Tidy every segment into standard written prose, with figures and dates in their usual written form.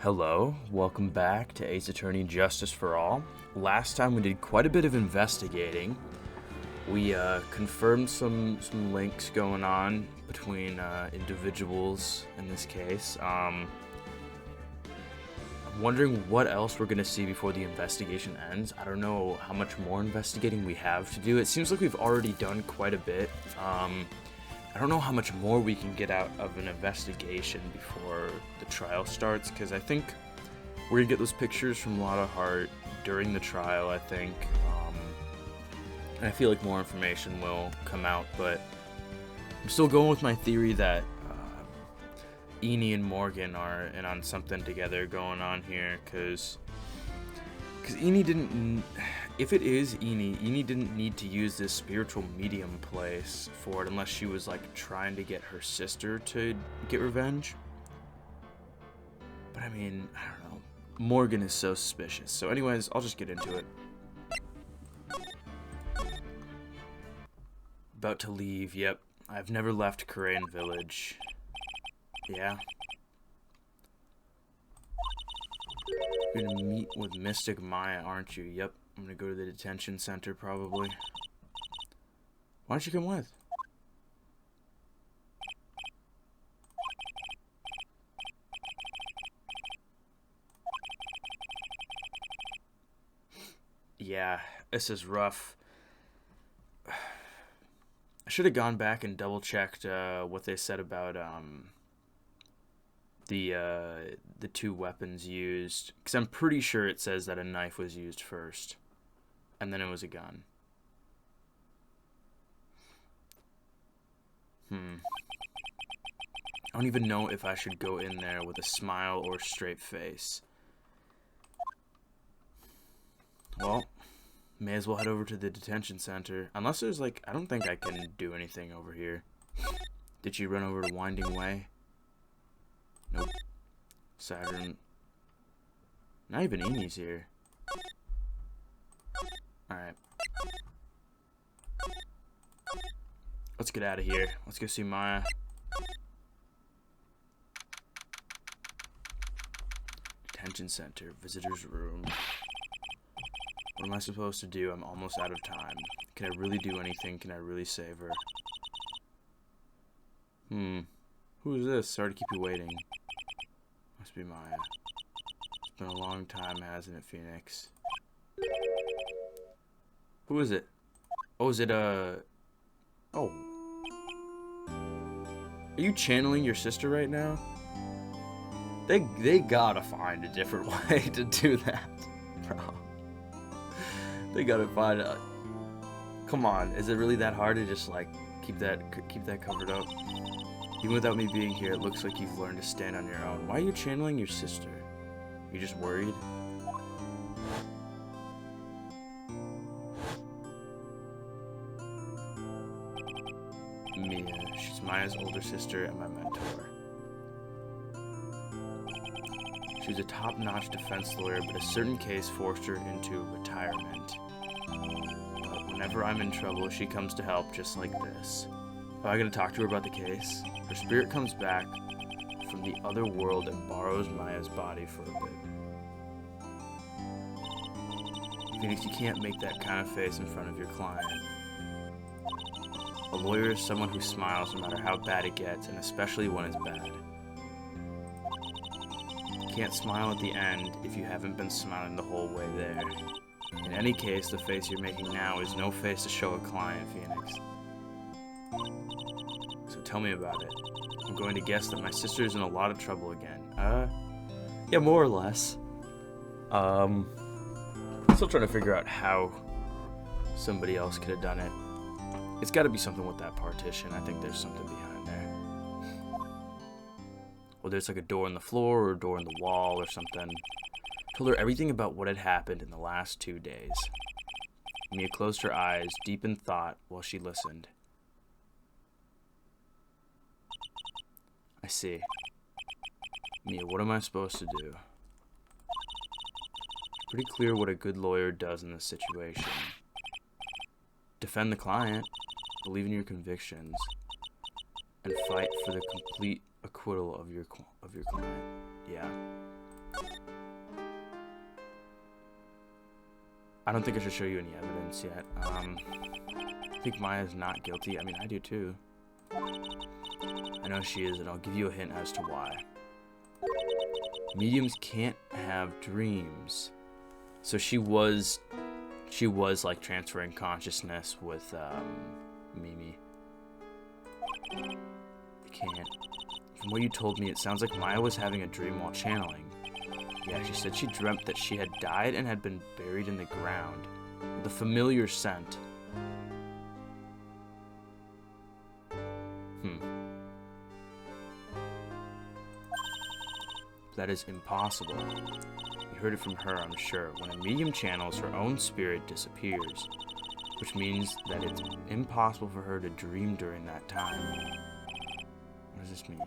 Hello, welcome back to Ace Attorney Justice for All. Last time we did quite a bit of investigating. We confirmed some links going on between individuals in this case. I'm wondering what else we're going to see before the investigation ends. I don't know how much more investigating we have to do. It seems like we've already done quite a bit. I don't know how much more we can get out of an investigation before the trial starts, because I think we're going to get those pictures from Lotta Hart during the trial, I think. And I feel like more information will come out, but I'm still going with my theory that Eney and Morgan are in on something together going on here, because Eney didn't... If it is Eney didn't need to use this spiritual medium place for it unless she was like trying to get her sister to get revenge. But I mean, I don't know. Morgan is so suspicious. So anyways, I'll just get into it. About to leave, yep. I've never left Khura'in Village. Yeah. You're gonna meet with Mystic Maya, aren't you? Yep. I'm gonna go to the detention center, probably. Why don't you come with? Yeah, this is rough. I should have gone back and double-checked what they said about the two weapons used, because I'm pretty sure it says that a knife was used first. And then it was a gun. I don't even know if I should go in there with a smile or straight face. Well, may as well head over to the detention center. Unless there's like, I don't think I can do anything over here. Did you run over to Winding Way? Nope. Saturn. Not even Eney's here. Alright. Let's get out of here. Let's go see Maya. Detention center. Visitor's room. What am I supposed to do? I'm almost out of time. Can I really do anything? Can I really save her? Who is this? Sorry to keep you waiting. Must be Maya. It's been a long time, hasn't it, Phoenix? Who is it? Oh, is it Oh. Are you channeling your sister right now? They gotta find a different way to do that, bro. They gotta find a... Come on, is it really that hard to just like keep that covered up? Even without me being here, it looks like you've learned to stand on your own. Why are you channeling your sister? You just worried? Mia. She's Maya's older sister and my mentor. She was a top-notch defense lawyer, but a certain case forced her into retirement. But whenever I'm in trouble, she comes to help just like this. Am I gonna talk to her about the case? Her spirit comes back from the other world and borrows Maya's body for a bit. Phoenix, you can't make that kind of face in front of your client. A lawyer is someone who smiles no matter how bad it gets, and especially when it's bad. You can't smile at the end if you haven't been smiling the whole way there. In any case, the face you're making now is no face to show a client, Phoenix. So tell me about it. I'm going to guess that my sister is in a lot of trouble again. Yeah, more or less. Still trying to figure out how somebody else could have done it. It's got to be something with that partition. I think there's something behind there. Whether it's like a door in the floor or a door in the wall or something. Told her everything about what had happened in the last 2 days. Mia closed her eyes, deep in thought, while she listened. I see. Mia, what am I supposed to do? It's pretty clear what a good lawyer does in this situation. Defend the client, believe in your convictions, and fight for the complete acquittal of your client. Yeah. I don't think I should show you any evidence yet. I think Maya's not guilty. I mean, I do too. I know she is, and I'll give you a hint as to why. Mediums can't have dreams. So she was like transferring consciousness with Mimi. They can't. From what you told me, it sounds like Maya was having a dream while channeling. Yeah, she said she dreamt that she had died and had been buried in the ground. The familiar scent. That is impossible. You heard it from her, I'm sure. When a medium channels, her own spirit disappears, which means that it's impossible for her to dream during that time. What does this mean?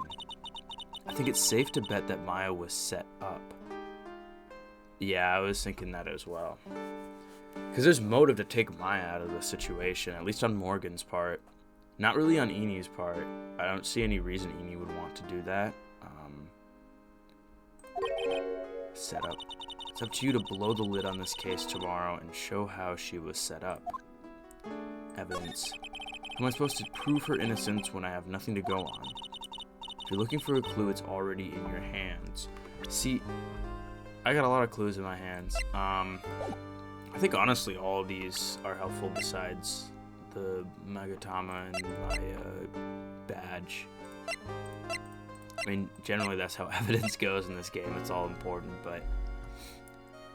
I think it's safe to bet that Maya was set up. Yeah, I was thinking that as well. Because there's motive to take Maya out of the situation, at least on Morgan's part. Not really on Eni's part. I don't see any reason Eni would want to do that. Set up. It's up to you to blow the lid on this case tomorrow and show how she was set up. Evidence. How am I supposed to prove her innocence when I have nothing to go on? If you're looking for a clue, it's already in your hands. See, I got a lot of clues in my hands. I think honestly all of these are helpful besides the Magatama and my badge. I mean, generally that's how evidence goes in this game. It's all important, but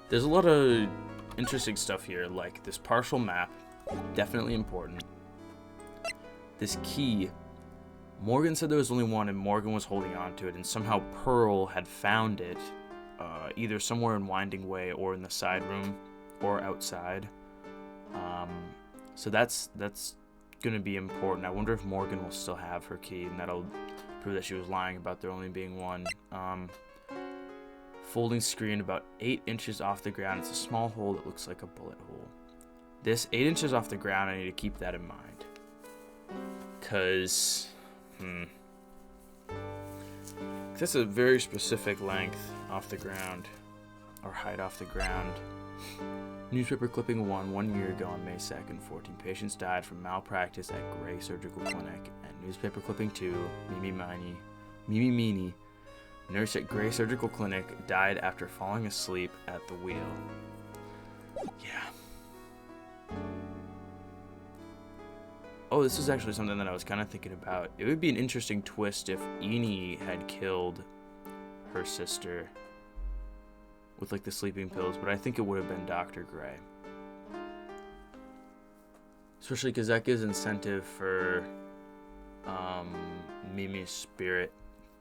there's a lot of interesting stuff here, like this partial map, definitely important. This key, Morgan said there was only one, and Morgan was holding on to it, and somehow Pearl had found it, either somewhere in Winding Way or in the side room or outside. So that's gonna be important. I wonder if Morgan will still have her key, and that'll prove that she was lying about there only being one. Folding screen about 8 inches off the ground. It's a small hole that looks like a bullet hole. This 8 inches off the ground, I need to keep that in mind. Cause, that's a very specific length off the ground, or height off the ground. Newspaper clipping 1 year ago on May 2nd, 14 patients died from malpractice at Gray Surgical Clinic. And newspaper clipping 2, Mimi Meanie, nurse at Gray Surgical Clinic, died after falling asleep at the wheel. Yeah. Oh, this is actually something that I was kind of thinking about. It would be an interesting twist if Eni had killed her sister with like the sleeping pills, but I think it would have been Dr. Gray. Especially because that gives incentive for Mimi's spirit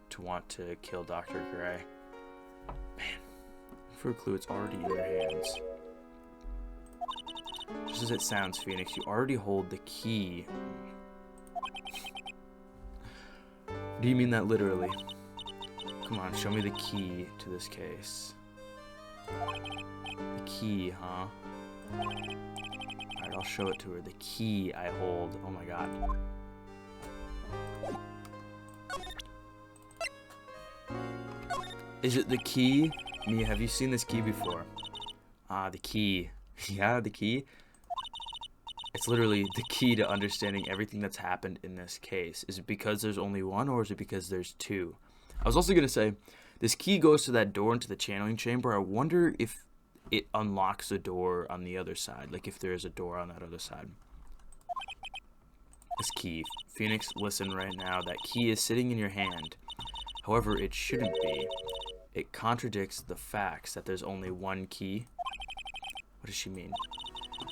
to want to kill Dr. Gray. Man, for a clue, it's already in your hands. Just as it sounds, Phoenix, you already hold the key. Do you mean that literally? Come on, show me the key to this case. The key, huh? Alright, I'll show it to her. The key I hold. Oh my god. Is it the key? Mia, have you seen this key before? Ah, the key. Yeah, the key. It's literally the key to understanding everything that's happened in this case. Is it because there's only one, or is it because there's two? I was also going to say, this key goes to that door into the channeling chamber. I wonder if it unlocks the door on the other side. Like if there is a door on that other side. This key. Phoenix, listen right now. That key is sitting in your hand. However, it shouldn't be. It contradicts the facts that there's only one key. What does she mean?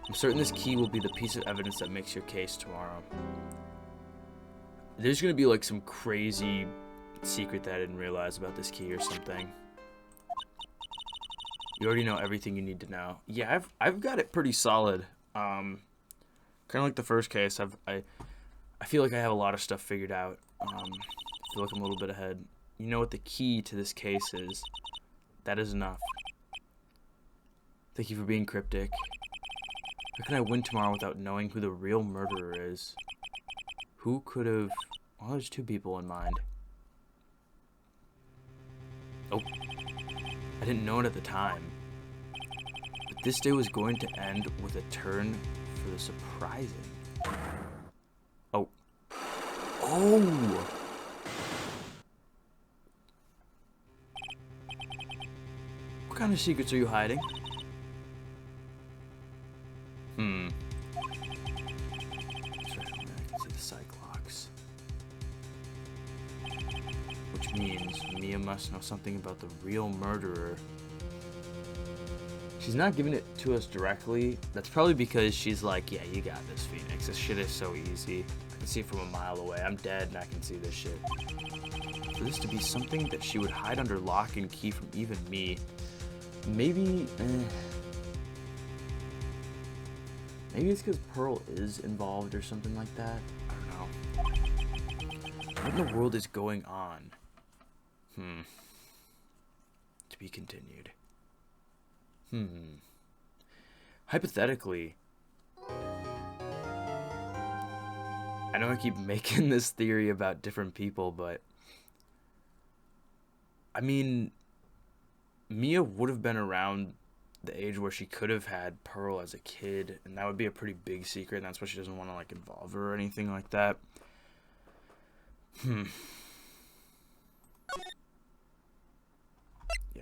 I'm certain this key will be the piece of evidence that makes your case tomorrow. There's going to be like some crazy secret that I didn't realize about this key or something. You already know everything you need to know. Yeah, I've got it pretty solid. Kind of like the first case. I feel like I have a lot of stuff figured out. I feel like I'm a little bit ahead. You know what the key to this case is. That is enough. Thank you for being cryptic. How can I win tomorrow without knowing who the real murderer is? Who could have... Well, there's two people in mind. Oh. I didn't know it at the time. But this day was going to end with a turn for the surprising. Oh. Oh! What kind of secrets are you hiding? To the Cyclops. Which means Mia must know something about the real murderer. She's not giving it to us directly. That's probably because she's like, yeah, you got this, Phoenix. This shit is so easy. I can see it from a mile away. I'm dead and I can see this shit. For this to be something that she would hide under lock and key from even me, maybe it's because Pearl is involved or something like that. I don't know. What in the world is going on? To be continued. Hypothetically, I know I keep making this theory about different people, but I mean, Mia would have been around the age where she could have had Pearl as a kid, and that would be a pretty big secret, and that's why she doesn't want to like involve her or anything like that. Yeah,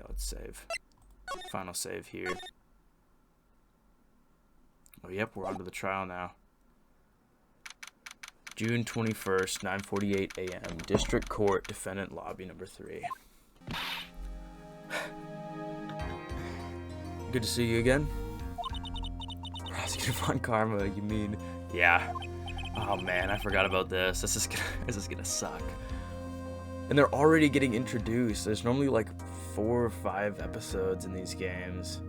let's save. Final save here. Oh, yep, we're on to the trial now. June 21st, 9:48 a.m. District Court, Defendant Lobby number 3. Good to see you again. Prosecutor Von Karma, you mean? Yeah. Oh man, I forgot about this. This is gonna suck. And they're already getting introduced. There's normally like 4 or 5 episodes in these games.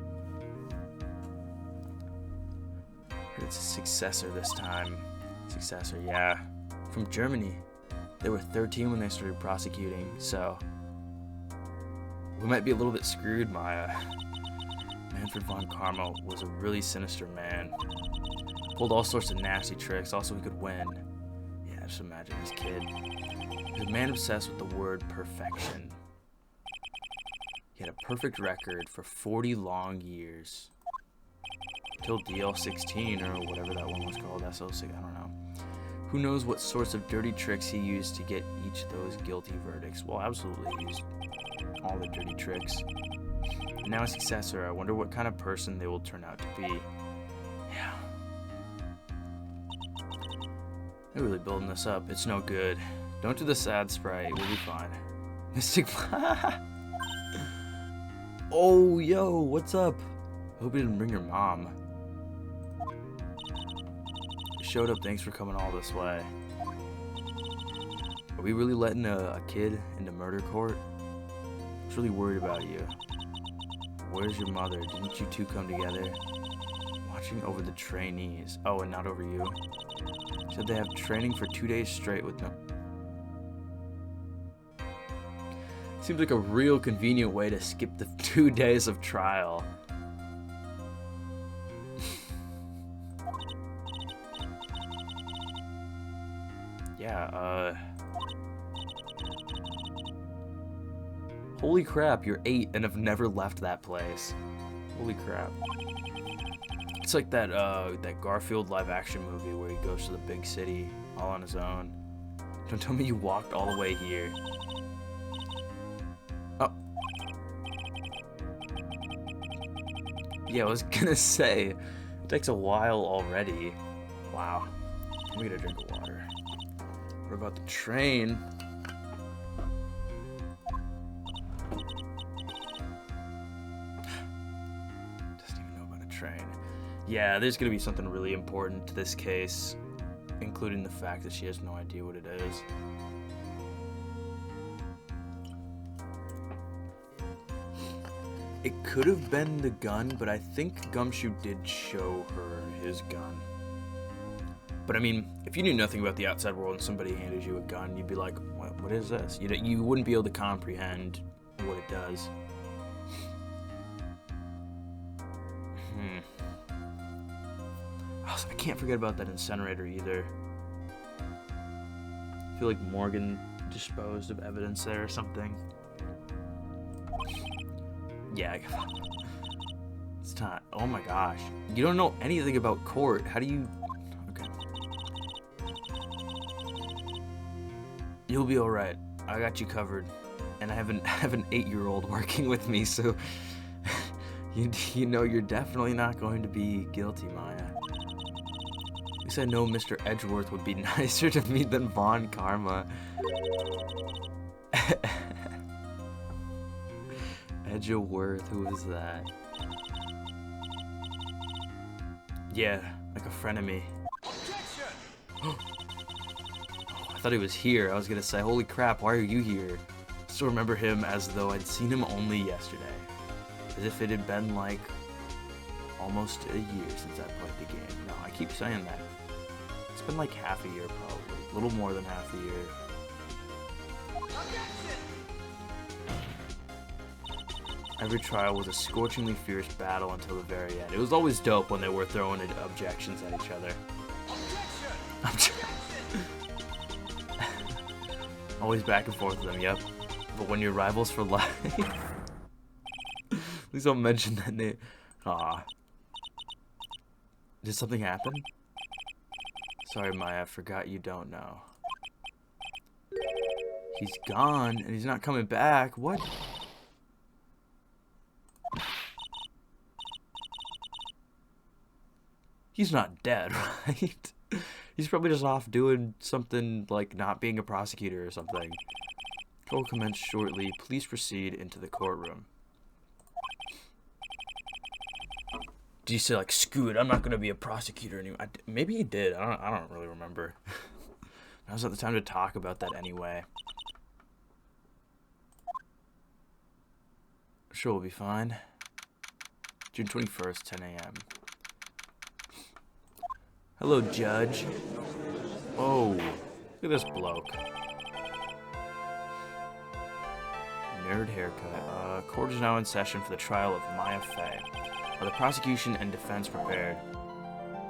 It's a successor this time. Successor, yeah. From Germany. They were 13 when they started prosecuting, so we might be a little bit screwed, Maya. Manfred von Karma was a really sinister man. Pulled all sorts of nasty tricks, also he could win. Yeah, just imagine this kid. He was a man obsessed with the word perfection. He had a perfect record for 40 long years. Till DL16, or whatever that one was called, SO6, I don't know. Who knows what sorts of dirty tricks he used to get each of those guilty verdicts. Well, absolutely, he used all the dirty tricks. And now a successor, I wonder what kind of person they will turn out to be. Yeah. They're really building this up. It's no good. Don't do the sad sprite, we'll be fine. Mystic... Oh, yo, what's up? Hope you didn't bring your mom. Showed up, thanks for coming all this way. Are we really letting a kid into murder court? I was really worried about you. Where's your mother? Didn't you two come together? Watching over the trainees. Oh, and not over you. Said they have training for 2 days straight with no... Seems like a real convenient way to skip the 2 days of trial. Yeah, holy crap, you're 8 and have never left that place. Holy crap. It's like that, that Garfield live-action movie where he goes to the big city all on his own. Don't tell me you walked all the way here. Oh. Yeah, I was gonna say, it takes a while already. Wow. I'm gonna drink of water. What about the train? Doesn't even know about a train. Yeah, there's gonna be something really important to this case, including the fact that she has no idea what it is. It could have been the gun, but I think Gumshoe did show her his gun. But I mean, if you knew nothing about the outside world and somebody handed you a gun, you'd be like, what is this? You wouldn't be able to comprehend what it does. Also, I can't forget about that incinerator either. I feel like Morgan disposed of evidence there or something. Yeah. It's not. Oh my gosh. You don't know anything about court. How do you... Okay. You'll be alright. I got you covered. And I have an 8-year-old working with me, so... you know you're definitely not going to be guilty, Maya. At least I know Mr. Edgeworth would be nicer to me than Von Karma. Edgeworth, who is that? Yeah, like a frenemy. Oh, I thought he was here. I was gonna say, holy crap, why are you here? Still remember him as though I'd seen him only yesterday. As if it had been like almost a year since I played the game. No, I keep saying that. It's been like half a year probably. A little more than half a year. Every trial was a scorchingly fierce battle until the very end. It was always dope when they were throwing objections at each other. Always back and forth with them, yep. But when you're rivals for life... Please don't mention that name. Aw. Did something happen? Sorry, Maya, I forgot you don't know. He's gone, and he's not coming back. What? He's not dead, right? He's probably just off doing something like not being a prosecutor or something. Trial will commence shortly. Please proceed into the courtroom. Did you say like, screw it, I'm not gonna be a prosecutor anymore? Maybe he did. I don't really remember. Now's not the time to talk about that anyway. Sure, we'll be fine. June 21st, 10 a.m. Hello, Judge. Oh, look at this bloke. Nerd haircut. Court is now in session for the trial of Maya Fey. Are the prosecution and defense prepared?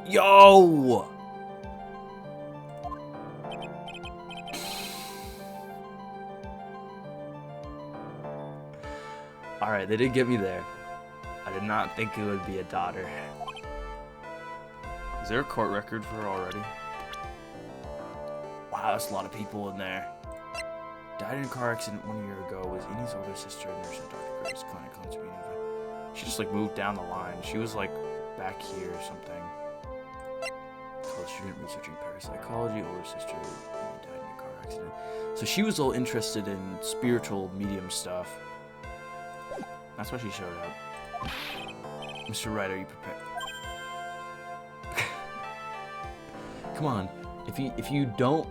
Yo! Alright, they did get me there. I did not think it would be a daughter. Is there a court record for her already? Wow, that's a lot of people in there. Died in a car accident 1 year ago. Was Innie's older sister, nurse at Dr. Curtis Clinic on Sabina. She just like moved down the line. She was like back here or something. College student researching parapsychology. Older sister died in a car accident. So she was all interested in spiritual medium stuff. That's why she showed up. Mr. Wright, are you prepared? Come on, if you don't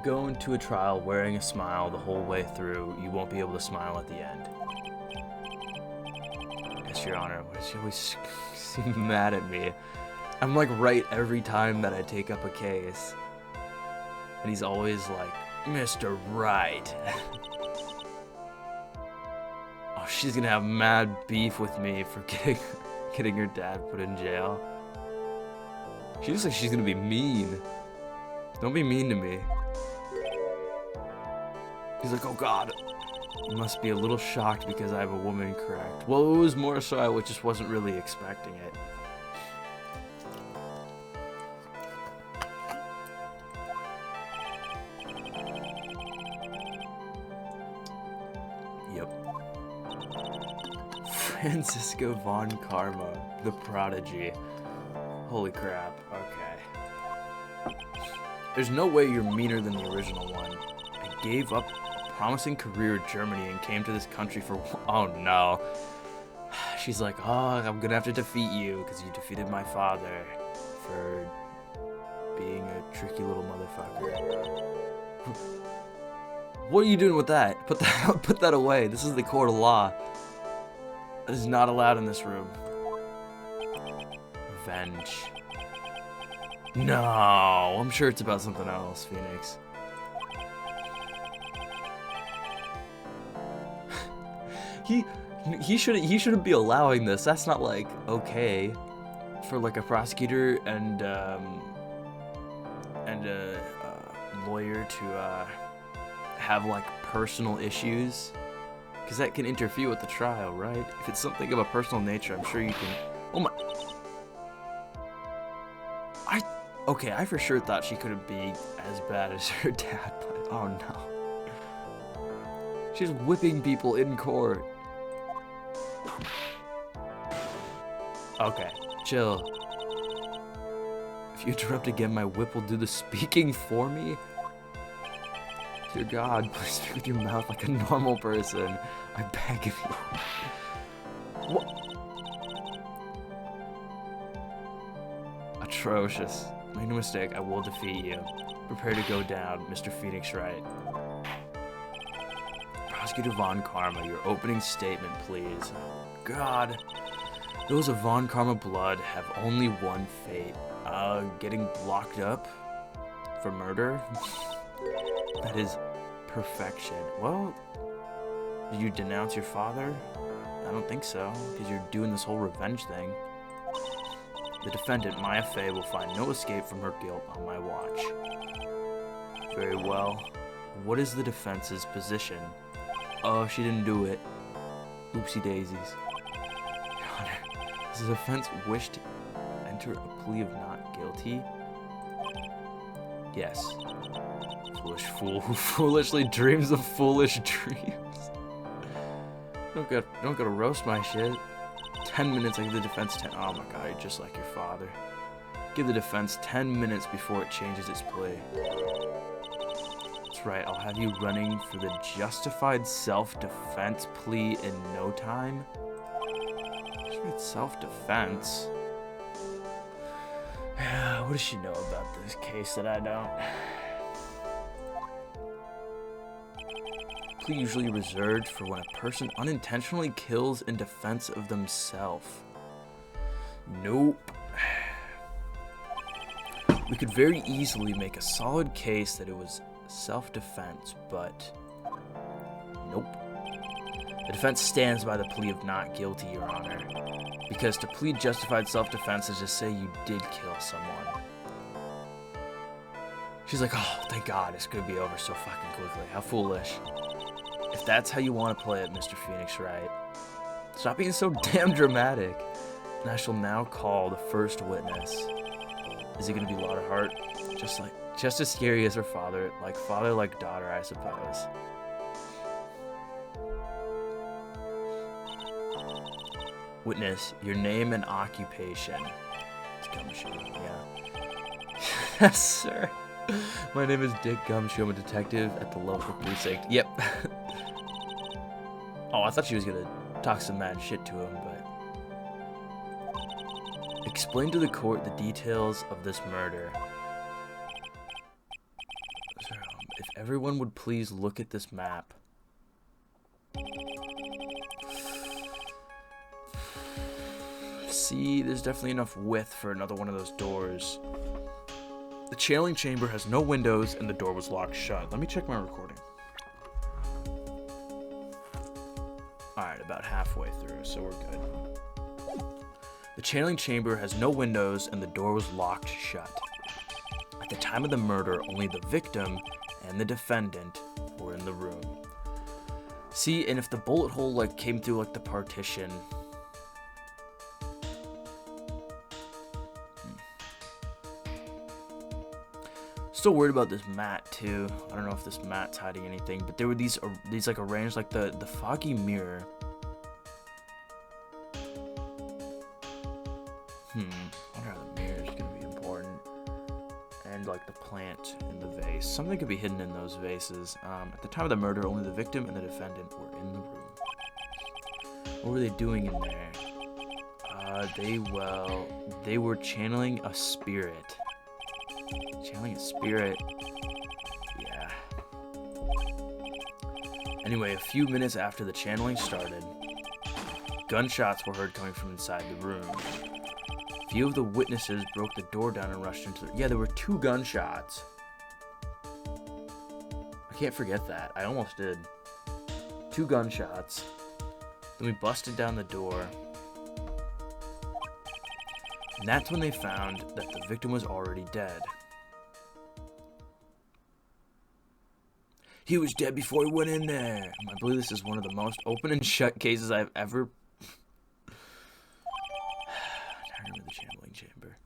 go into a trial wearing a smile the whole way through, you won't be able to smile at the end. Yes, Your Honor. Why does she always seem mad at me? I'm like right every time that I take up a case. And he's always like, Mr. Wright. Oh, she's gonna have mad beef with me for getting her dad put in jail. She looks like she's gonna be mean. Don't be mean to me. He's like, oh god. You must be a little shocked because I have a woman, correct? Well, it was more so I just wasn't really expecting it. Yep. Francisco Von Karma, the prodigy. Holy crap, okay. There's no way you're meaner than the original one. I gave up a promising career in Germany and came to this country for... Oh no. She's like, oh, I'm gonna have to defeat you because you defeated my father for being a tricky little motherfucker. What are you doing with that? Put that away. This is the court of law. That is not allowed in this room. Revenge. No, I'm sure it's about something else, Phoenix. He shouldn't be allowing this. That's not like okay for like a prosecutor and a lawyer to have like personal issues Because that can interfere with the trial, right? If it's something of a personal nature, I'm sure you can... Oh my... Okay, I for sure thought she couldn't be as bad as her dad, but oh no. She's whipping people in court. Okay, chill. If you interrupt again, my whip will do the speaking for me. Dear God, please speak with your mouth like a normal person. I beg of you. What? Atrocious. Make no mistake, I will defeat you. Prepare to go down, Mr. Phoenix Wright. Prosecutor Von Karma, your opening statement, please. God. Those of Von Karma blood have only one fate. Getting locked up for murder? That is perfection. Well, did you denounce your father? I don't think so, because you're doing this whole revenge thing. The defendant, Maya Fey, will find no escape from her guilt on my watch. Very well. What is the defense's position? Oh, she didn't do it. Oopsie daisies. Your Honor, does the defense wish to enter a plea of not guilty? Yes. Foolish fool who foolishly dreams of foolish dreams. Don't gotta roast my shit. 10 minutes, I give the defense 10. Oh my god, you're just like your father. Give the defense 10 minutes before it changes its plea. That's right, I'll have you running for the justified self-defense plea in no time. Justified self-defense? What does she know about this case that I don't? Plea usually reserved for when a person unintentionally kills in defense of themselves. Nope. We could very easily make a solid case that it was self-defense, but nope. The defense stands by the plea of not guilty, Your Honor, because to plead justified self-defense is to say you did kill someone. She's like, oh, thank God, it's gonna be over so fucking quickly. How foolish. If that's how you want to play it, Mr. Phoenix Wright, stop being so damn dramatic. And I shall now call the first witness. Is it gonna be Lotta Hart? Just as scary as her father, like daughter, I suppose. Witness, your name and occupation. It's Gumshoe, yeah. Yes, sir. My name is Dick Gumshoe. I'm a detective at the local precinct. Yep. Oh, I thought she was gonna talk some mad shit to him, but... Explain to the court the details of this murder. So, if everyone would please look at this map. See, there's definitely enough width for another one of those doors. The channeling chamber has no windows and the door was locked shut. Let me check my recording. Alright, about halfway through, so we're good. The channeling chamber has no windows and the door was locked shut. At the time of the murder, only the victim and the defendant were in the room. See, and if the bullet hole came through the partition... Still worried about this mat too. I don't know if this mat's hiding anything, but there were these arranged the foggy mirror. I wonder how the mirror is gonna be important. And the plant in the vase. Something could be hidden in those vases. At the time of the murder, only the victim and the defendant were in the room. What were they doing in there? They were channeling a spirit. Channeling a spirit. Yeah. Anyway, a few minutes after the channeling started, gunshots were heard coming from inside the room. A few of the witnesses broke the door down and rushed into the... Yeah, there were 2 gunshots. I can't forget that. I almost did. 2 gunshots. Then we busted down the door. And that's when they found that the victim was already dead. He was dead before he went in there. I believe this is one of the most open and shut cases I've ever... Diary of the Shambling Chamber.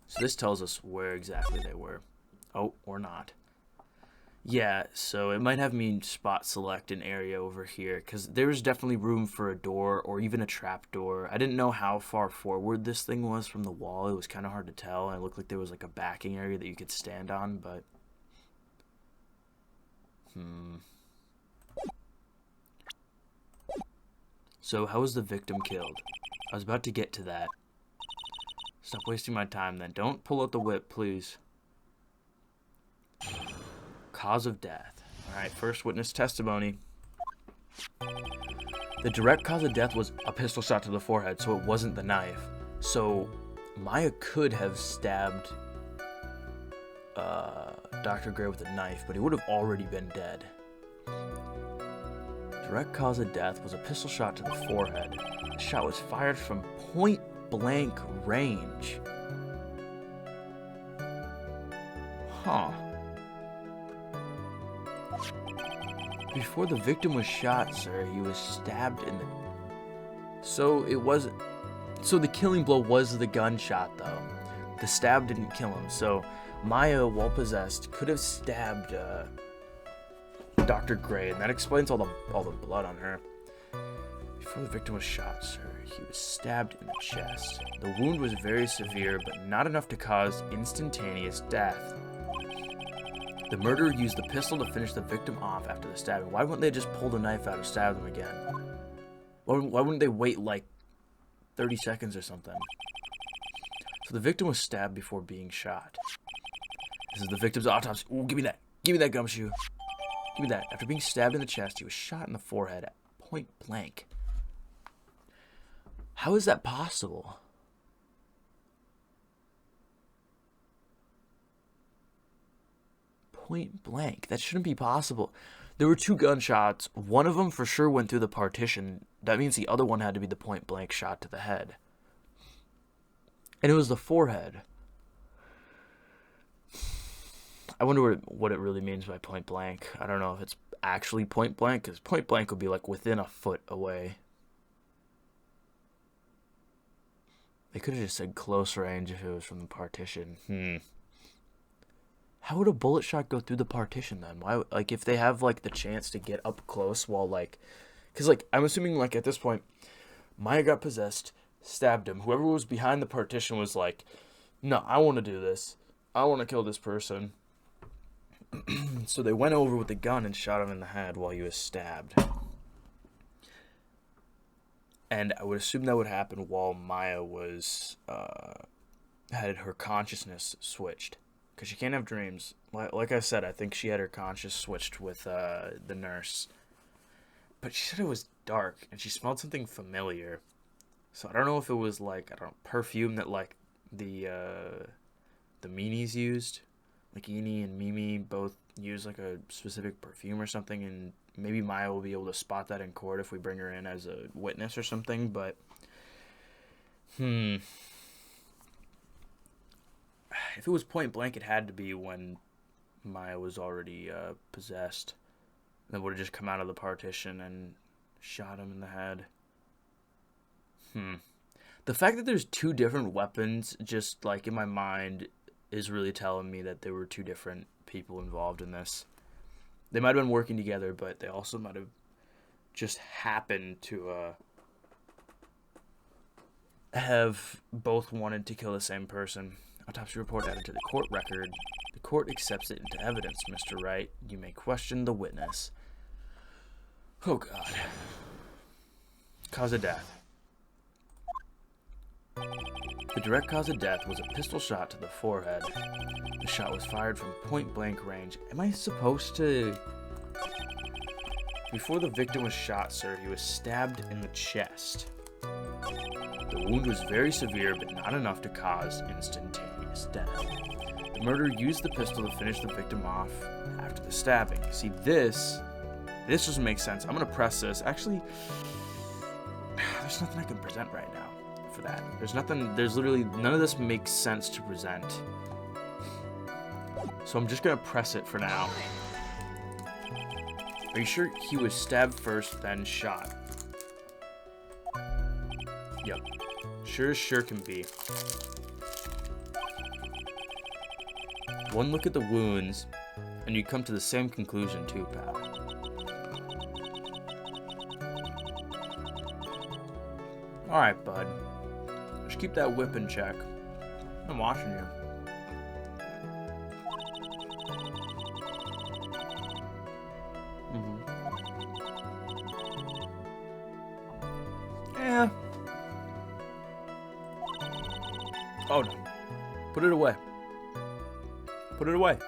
So this tells us where exactly they were. Oh, or not. Yeah, so it might have me spot select an area over here, because there's definitely room for a door or even a trap door. I didn't know how far forward this thing was from the wall. It was kind of hard to tell, and it looked like there was like a backing area that you could stand on, but... So how was the victim killed? I was about to get to that. Stop wasting my time then. Don't pull out the whip, please. Cause of death. Alright, first witness testimony. The direct cause of death was a pistol shot to the forehead, so it wasn't the knife. So, Maya could have stabbed Dr. Gray with a knife, but he would have already been dead. Direct cause of death was a pistol shot to the forehead. The shot was fired from point-blank range. Huh. Before the victim was shot, sir, he was stabbed in the... So the killing blow was the gunshot, though. The stab didn't kill him, so Maya, while possessed, could have stabbed Dr. Gray, and that explains all the blood on her. Before the victim was shot, sir, he was stabbed in the chest. The wound was very severe, but not enough to cause instantaneous death. The murderer used the pistol to finish the victim off after the stabbing. Why wouldn't they just pull the knife out and stab them again? Why wouldn't they wait like 30 seconds or something? So the victim was stabbed before being shot. This is the victim's autopsy. Ooh, give me that. Give me that gumshoe. Give me that. After being stabbed in the chest, he was shot in the forehead at point blank. How is that possible? Point blank. That shouldn't be possible. There were 2 gunshots. One of them for sure went through the partition. That means the other one had to be the point blank shot to the head. And it was the forehead. I wonder what it really means by point blank. I don't know if it's actually point blank, because point blank would be like within a foot away. They could have just said close range if it was from the partition. How would a bullet shot go through the partition then? Why, like, if they have like the chance to get up close while like, because like I'm assuming like at this point, Maya got possessed, stabbed him. Whoever was behind the partition was like, no, I want to do this. I want to kill this person. So they went over with the gun and shot him in the head while he was stabbed. And I would assume that would happen while Maya was had her consciousness switched. Because she can't have dreams. Like I said, I think she had her conscious switched with the nurse. But she said it was dark, and she smelled something familiar. So I don't know if it was like, I don't know, perfume that like the meanies used. Like Eenie and Mimi both use like a specific perfume or something, and maybe Maya will be able to spot that in court if we bring her in as a witness or something, but... If it was point blank, it had to be when Maya was already possessed. That would have just come out of the partition and shot him in the head. The fact that there's 2 different weapons, just like in my mind, is really telling me that there were 2 different people involved in this. They might have been working together, but they also might have just happened to have both wanted to kill the same person. Autopsy report added to the court record. The court accepts it into evidence, Mr. Wright. You may question the witness. Oh, God. Cause of death. The direct cause of death was a pistol shot to the forehead. The shot was fired from point-blank range. Am I supposed to... Before the victim was shot, sir, he was stabbed in the chest. The wound was very severe, but not enough to cause instantaneous death. The murderer used the pistol to finish the victim off after the stabbing. See, this doesn't make sense. I'm going to press this. Actually, there's nothing I can present right now for that. There's literally, none of this makes sense to present. So I'm just gonna press it for now. Are you sure he was stabbed first, then shot? Yep. Sure can be. One look at the wounds, and you come to the same conclusion too, pal. Alright, bud. Just keep that whip in check. I'm watching you. Yeah. Oh no. Put it away. Put it away.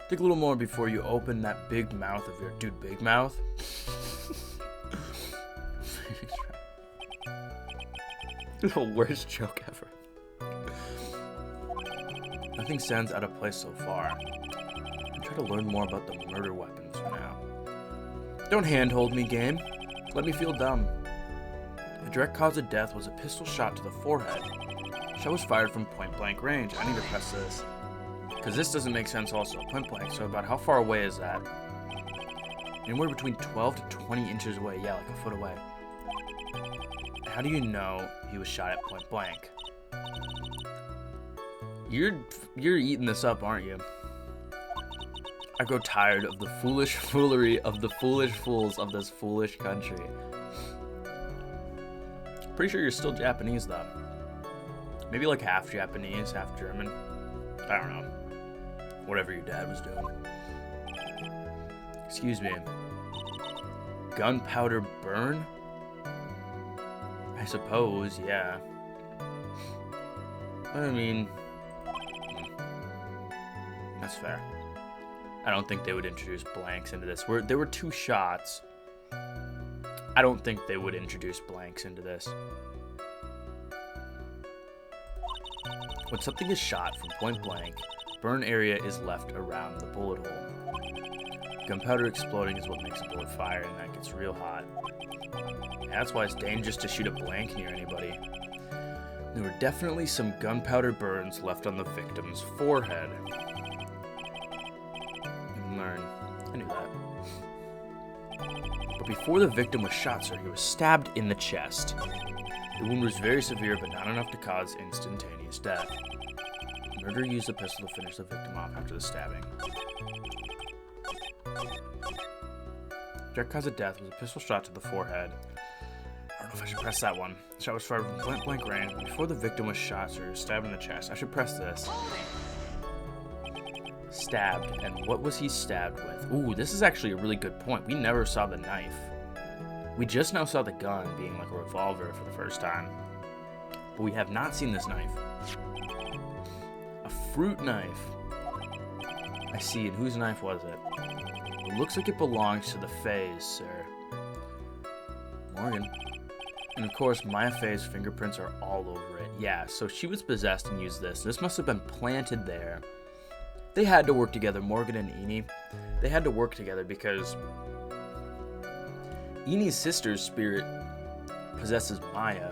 Think a little more before you open that big mouth of your dude. Big mouth? The worst joke ever. Nothing stands out of place so far. I'll try to learn more about the murder weapons for now. Don't handhold me, game. Let me feel dumb. The direct cause of death was a pistol shot to the forehead. Shot was fired from point-blank range. I need to press this. Because this doesn't make sense also. Point-blank, so about how far away is that? Anywhere between 12 to 20 inches away. Yeah, like a foot away. How do you know he was shot at point-blank? You're eating this up, aren't you? I grow tired of the foolish foolery of the foolish fools of this foolish country. Pretty sure you're still Japanese, though. Maybe like half Japanese, half German. I don't know. Whatever your dad was doing. Excuse me. Gunpowder burn? I suppose, yeah. I mean... That's fair. I don't think they would introduce blanks into this. There were 2 shots. I don't think they would introduce blanks into this. When something is shot from point blank, burn area is left around the bullet hole. Gunpowder exploding is what makes a bullet fire, and that gets real hot. That's why it's dangerous to shoot a blank near anybody. There were definitely some gunpowder burns left on the victim's forehead. Learn. I knew that. But before the victim was shot, sir, he was stabbed in the chest. The wound was very severe, but not enough to cause instantaneous death. The murderer used the pistol to finish the victim off after the stabbing. Direct cause of death was a pistol shot to the forehead. I don't know if I should press that one. The shot was fired from point-blank range. Before the victim was shot, sir, he was stabbed in the chest. I should press this. Stabbed. And what was he stabbed with? Ooh, this is actually a really good point. We never saw the knife. We just now saw the gun being like a revolver for the first time. But we have not seen this knife. A fruit knife. I see. And whose knife was it? It looks like it belongs to the Fays, sir. Morgan. And of course, Maya Fey's fingerprints are all over it. Yeah, so she was possessed and used this. This must have been planted there. They had to work together, Morgan and Eni. They had to work together because Eni's sister's spirit possesses Maya,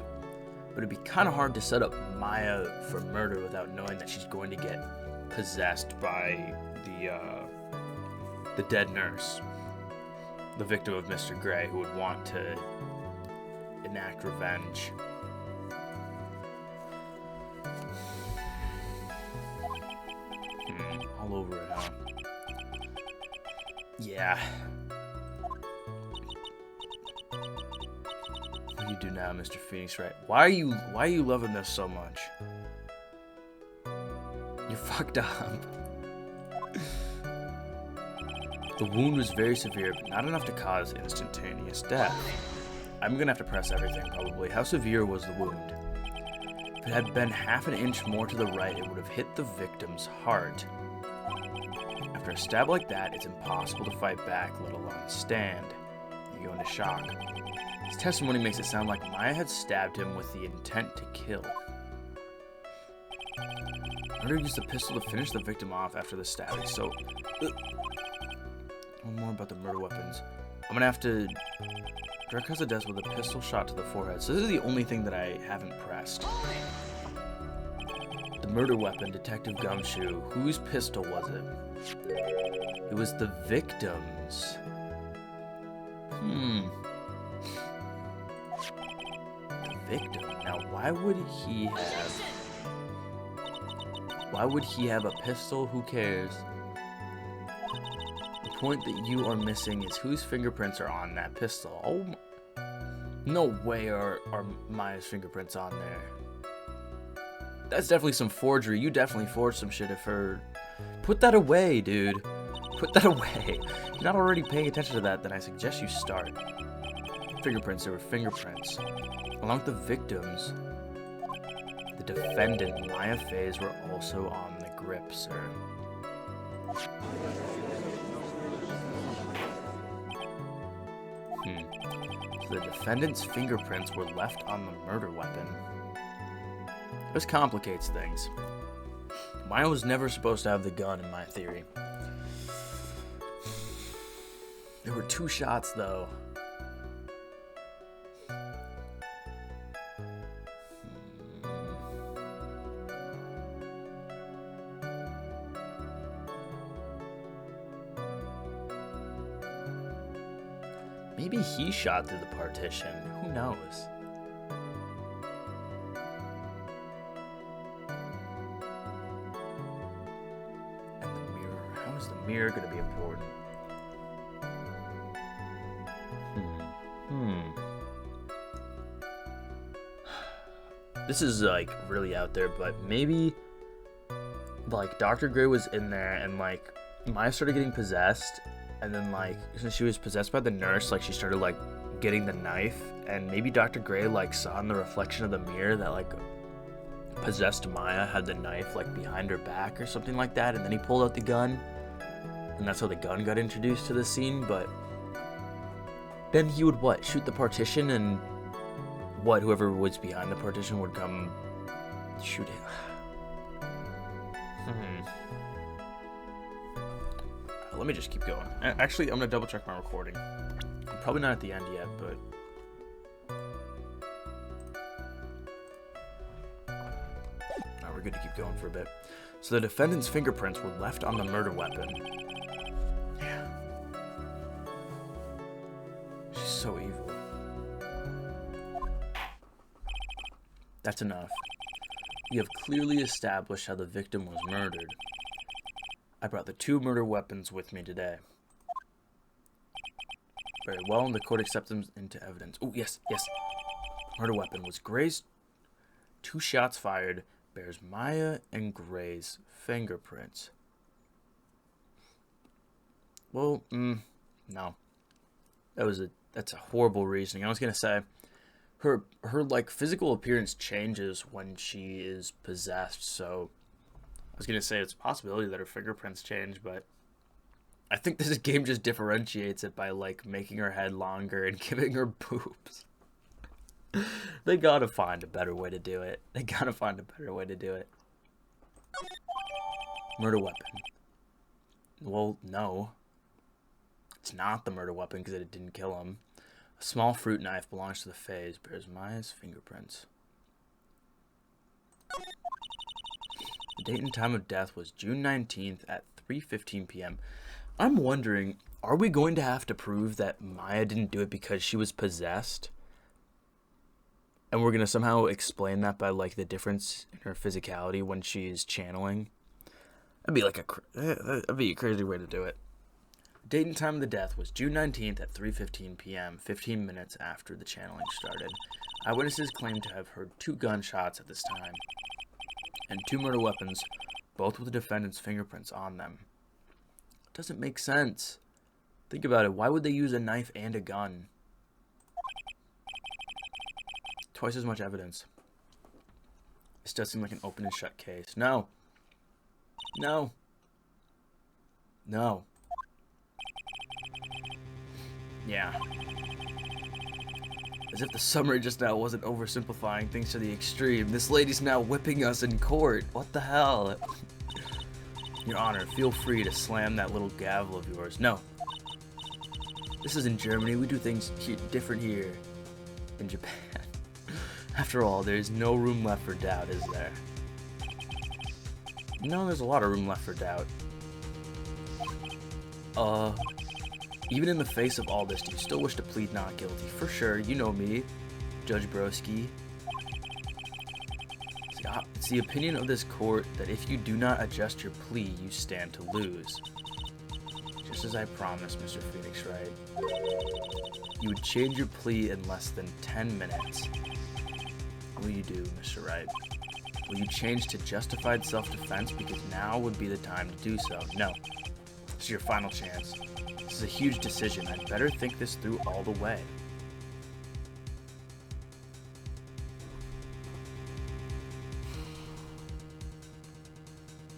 but it'd be kind of hard to set up Maya for murder without knowing that she's going to get possessed by the dead nurse, the victim of Mr. Grey, who would want to enact revenge. All over it, huh? Yeah. What do you do now, Mr. Phoenix Wright? Why are you loving this so much? You're fucked up. The wound was very severe, but not enough to cause instantaneous death. I'm gonna have to press everything, probably. How severe was the wound? If it had been half an inch more to the right, it would have hit the victim's heart. After a stab like that, it's impossible to fight back, let alone stand. You go into shock. His testimony makes it sound like Maya had stabbed him with the intent to kill. Murderer used the pistol to finish the victim off after the stabbing, so... One more about the murder weapons. I'm gonna have to... Direct cause of death with a pistol shot to the forehead. So this is the only thing that I haven't pressed. The Murder weapon, Detective Gumshoe. Whose pistol was it? It was the victim's. The victim. Now, why would he have a pistol? Who cares? The point that you are missing is whose fingerprints are on that pistol. Oh, no way are Maya's fingerprints on there. That's definitely some forgery. You definitely forged some shit if her... Put that away, dude. Put that away. If you're not already paying attention to that, then I suggest you start. Fingerprints, there were fingerprints. Along with the victims, the defendant, Maya Faze, were also on the grip, sir. So the defendant's fingerprints were left on the murder weapon. This complicates things. Maya was never supposed to have the gun, in my theory. There were 2 shots, though. Maybe he shot through the partition. Who knows? And the mirror. How is the mirror going to be important? This is like really out there, but maybe like Dr. Gray was in there and like Maya started getting possessed, and then like since she was possessed by the nurse, like she started like getting the knife, and maybe Dr. Gray like saw in the reflection of the mirror that like possessed Maya had the knife like behind her back or something like that, and then he pulled out the gun, and that's how the gun got introduced to the scene. But then he would what? Shoot the partition, and what? Whoever was behind the partition would come shoot him. Let me just keep going. Actually, I'm gonna double check my recording. I'm probably not at the end yet, but we're good to keep going for a bit. So the defendant's fingerprints were left on the murder weapon. Yeah. She's so evil. That's enough. You have clearly established how the victim was murdered. I brought the 2 murder weapons with me today. Very well, and the court accepts them into evidence. Oh, yes. Murder weapon was Gray's. 2 shots fired bears Maya and Gray's fingerprints. Well, no. That's a horrible reasoning. I was gonna say her like physical appearance changes when she is possessed, so I was going to say it's a possibility that her fingerprints change, but I think this game just differentiates it by, like, making her head longer and giving her boobs. They gotta find a better way to do it. Murder weapon. Well, no. It's not the murder weapon because it didn't kill him. A small fruit knife belongs to the Faze, bears Maya's fingerprints. The date and time of death was June 19th at 3:15 p.m. I'm wondering, are we going to have to prove that Maya didn't do it because she was possessed? And we're going to somehow explain that by, like, the difference in her physicality when she's channeling? That'd be a crazy way to do it. Date and time of the death was June 19th at 3:15 p.m., 15 minutes after the channeling started. Eyewitnesses claim to have heard 2 gunshots at this time, and 2 murder weapons, both with the defendant's fingerprints on them. Doesn't make sense. Think about it. Why would they use a knife and a gun? Twice as much evidence. This does seem like an open and shut case. No. Yeah. As if the summary just now wasn't oversimplifying things to the extreme. This lady's now whipping us in court. What the hell? Your Honor, feel free to slam that little gavel of yours. No. This is in Germany. We do things different here. In Japan. After all, there is no room left for doubt, is there? No, there's a lot of room left for doubt. Even in the face of all this, do you still wish to plead not guilty? For sure, you know me, Judge Broski. It's the opinion of this court that if you do not adjust your plea, you stand to lose. Just as I promised, Mr. Phoenix Wright. You would change your plea in less than 10 minutes. What will you do, Mr. Wright? Will you change to justified self-defense because now would be the time to do so? No. This is your final chance. This is a huge decision. I'd better think this through all the way.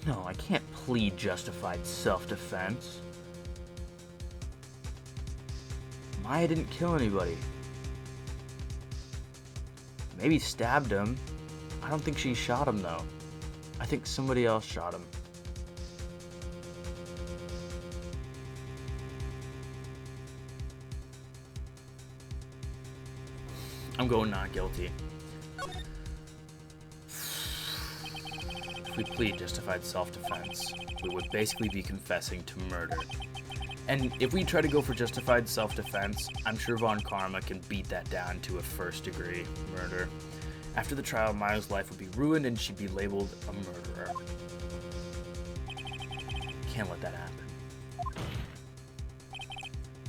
No, I can't plead justified self-defense. Maya didn't kill anybody. Maybe stabbed him. I don't think she shot him, though. I think somebody else shot him. I'm going not guilty. If we plead justified self-defense, we would basically be confessing to murder. And if we try to go for justified self-defense, I'm sure Von Karma can beat that down to a first-degree murder. After the trial, Maya's life would be ruined and she'd be labeled a murderer. Can't let that happen.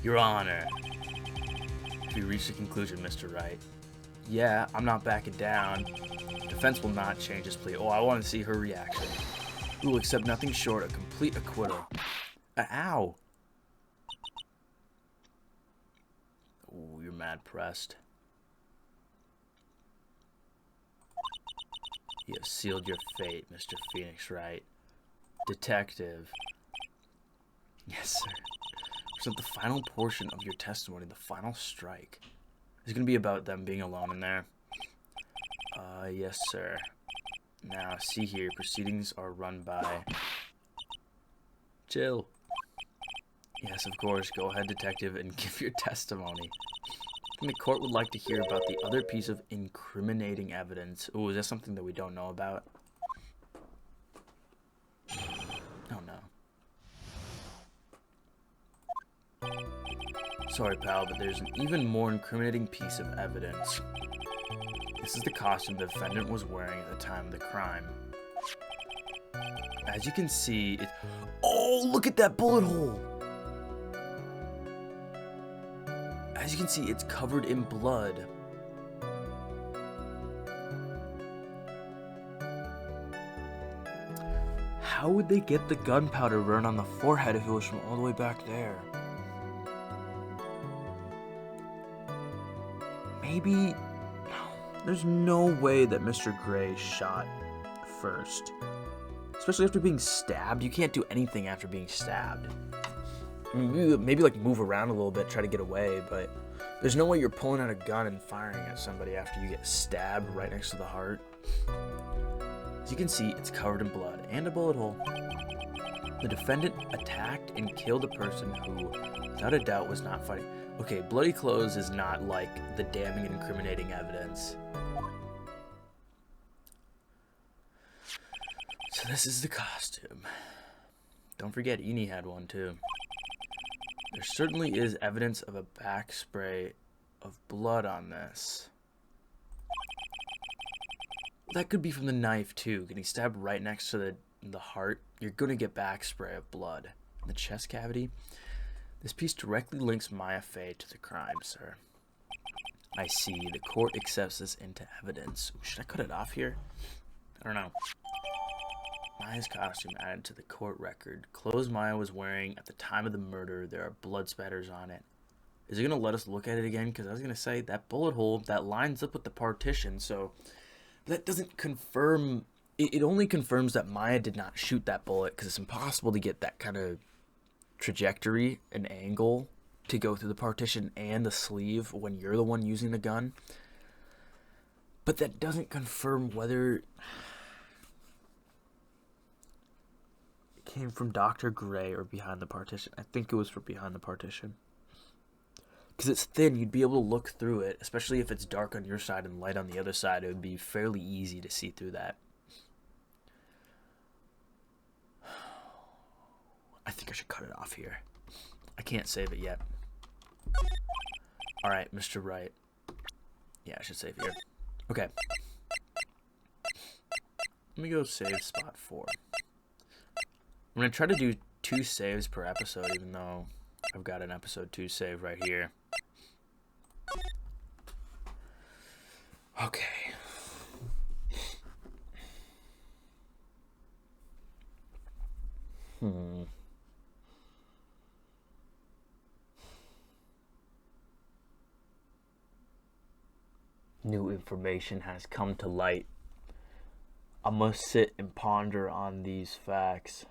Your Honor. We reached a conclusion, Mr. Wright. Yeah, I'm not backing down. Defense will not change his plea. Oh, I want to see her reaction. We will accept nothing short of complete acquittal. Ow! Oh, you're mad pressed. You have sealed your fate, Mr. Phoenix Wright. Detective. Yes, sir. Present the final portion of your testimony, the final strike. It's going to be about them being alone in there. Yes, sir. Now, see here, proceedings are run by... Chill. Yes, of course. Go ahead, detective, and give your testimony. And the court would like to hear about the other piece of incriminating evidence. Ooh, is that something that we don't know about? Oh, no. Sorry, pal, but there's an even more incriminating piece of evidence. This is the costume the defendant was wearing at the time of the crime. As you can see, it... Oh, look at that bullet hole! As you can see, it's covered in blood. How would they get the gunpowder burn on the forehead if it was from all the way back there? Maybe... There's no way that Mr. Gray shot first. Especially after being stabbed. You can't do anything after being stabbed. I mean, maybe like move around a little bit, try to get away, but there's no way you're pulling out a gun and firing at somebody after you get stabbed right next to the heart. As you can see, it's covered in blood and a bullet hole. The defendant attacked and killed a person who, without a doubt, was not fighting. Okay, bloody clothes is not like the damning and incriminating evidence. So this is the costume. Don't forget, Eni had one too. There certainly is evidence of a back spray of blood on this. That could be from the knife too. Getting stabbed right next to the heart, you're going to get back spray of blood. In the chest cavity, this piece directly links Maya Fey to the crime, sir. I see. The court accepts this into evidence. Ooh, should I cut it off here? I don't know. Maya's costume added to the court record. Clothes Maya was wearing at the time of the murder. There are blood spatters on it. Is it going to let us look at it again? Because I was going to say that bullet hole, that lines up with the partition. So that doesn't confirm. It only confirms that Maya did not shoot that bullet because it's impossible to get that kind of trajectory and angle to go through the partition and the sleeve when you're the one using the gun. But that doesn't confirm whether came from Dr. Gray or behind the partition. I think it was from behind the partition. Because it's thin, you'd be able to look through it, especially if it's dark on your side and light on the other side. It would be fairly easy to see through that. I think I should cut it off here. I can't save it yet. Alright, Mr. Wright. Yeah, I should save here. Okay. Let me go save spot 4. I'm going to try to do 2 saves per episode, even though I've got an episode 2 save right here. Okay. New information has come to light. I must sit and ponder on these facts.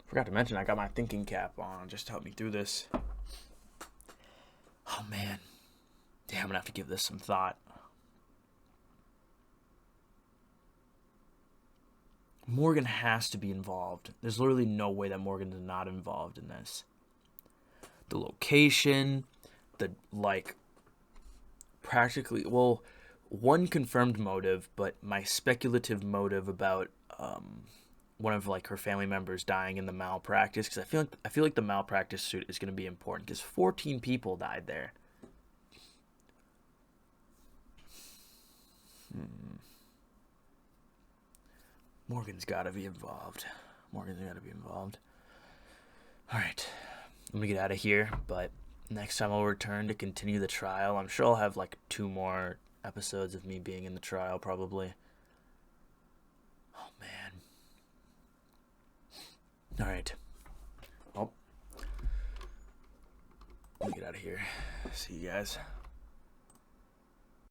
Forgot to mention I got my thinking cap on just to help me through this. Oh man. Damn, I'm gonna have to give this some thought. Morgan has to be involved. There's literally no way that Morgan is not involved in this. The location, the practically, well, one confirmed motive, but my speculative motive about one of her family members dying in the malpractice, because I feel like the malpractice suit is going to be important because 14 people died there. Morgan's got to be involved. All right, I'm gonna get out of here, but next time I'll return to continue the trial. I'm sure I'll have 2 more episodes of me being in the trial, probably. Oh, man. Alright. Well, let me get out of here. See you guys.